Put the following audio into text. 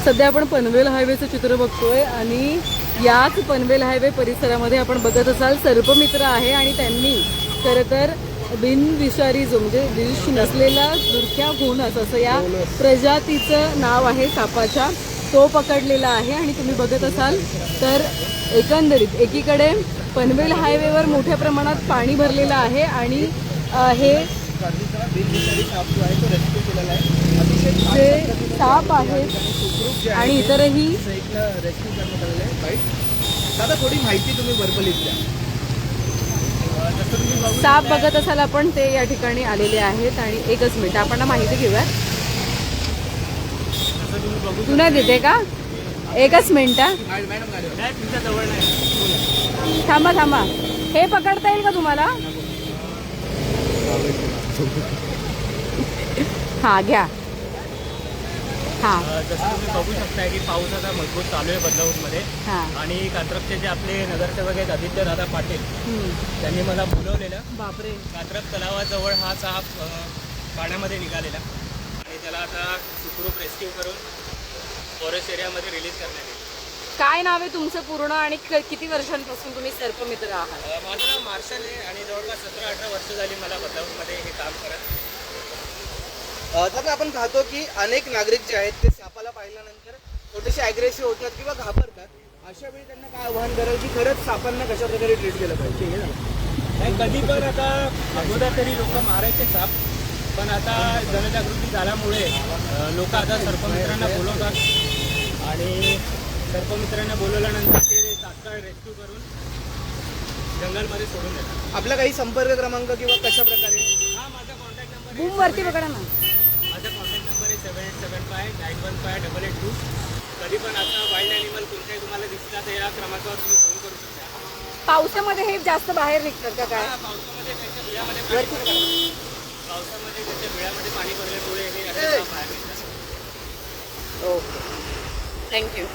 सध्या आपण पनवेल हायवेचं चित्र बघतोय आणि याच पनवेल हायवे परिसरामध्ये आपण बघत असाल सर्पमित्र आहे आणि त्यांनी खरं तर बिनविषारी जो म्हणजे विष नसलेला दुर्क्या घोणस असं या प्रजातीचं नाव आहे सापाच्या, तो पकडलेला आहे. आणि तुम्ही बघत असाल तर एकंदरीत एकीकडे पनवेल हायवेवर मोठ्या प्रमाणात पाणी भरलेलं आहे आणि हे जे साप आहेत आणि इतरही दादा थोडी माहिती तुम्ही वर्बलीत द्या. साप बघत असाल आपण, ते या ठिकाणी आलेले आहेत. आणि एकच मिनिट आपण माहिती घेऊया. तू नाही देते का? एकच मिनिट. थांबा थांबा, हे पकडता येईल का तुम्हाला? हा घ्या. हा जसं तुम्ही बघू शकता की पाऊस आता मजबूत चालू आहे बदलापूरमध्ये. आणि कात्रपचे जे आपले नगरसेवक आहेत आदित्यदादा पाटील, त्यांनी मला बोलवलेलं. बापरे. कात्रप तलावाजवळ हा साप पाण्यामध्ये निघालेला आणि त्याला आता सुखरूप रेस्क्यू करून फॉरेस्ट एरियामध्ये रिलीज करण्यात येईल. काय नाव आहे तुमचं पूर्ण आणि किती वर्षांपासून तुम्ही सर्पमित्र आहात? माझं नाव मार्शल आहे आणि जवळपास 17-18 वर्ष झाली मला बदलापूरमध्ये हे काम करत. तर आपण पाहतो की अनेक नागरिक जे आहेत ते सापाला पाहिल्यानंतर थोडेसे ॲग्रेसिव्ह होतात किंवा घाबरतात. अशा वेळी त्यांना काय आव्हान कराल की खरंच सापांना कशा प्रकारे ट्रीट केलं पाहिजे? नाही, कधी पण आता अगोदर तरी लोक मारायचे साप, पण आता जनजागृती झाल्यामुळे लोक आता सर्पमित्रांना बोलवतात आणि सर्पमित्रांना बोलवल्यानंतर ते तात्काळ रेस्क्यू करून जंगलमध्ये सोडून देतात. आपला काही संपर्क क्रमांक किंवा कशा प्रकारे? हा माझा कॉन्टॅक्ट नंबर बूम वरती बघा ना. माझा कॉन्टॅक्ट नंबर आहे 7875915822. कधी पण असा वाईल्ड ॲनिमल कोणत्याही तुम्हाला दिसला तर या क्रमांकावर तुम्ही फोन करू शकता. पावसामध्ये हे जास्त बाहेर निघतात का काय? पावसामध्ये त्यांच्या बिळामध्ये पाणी भरल्यामुळे हे असे साप बाहेर निघतात. Okay, thank you.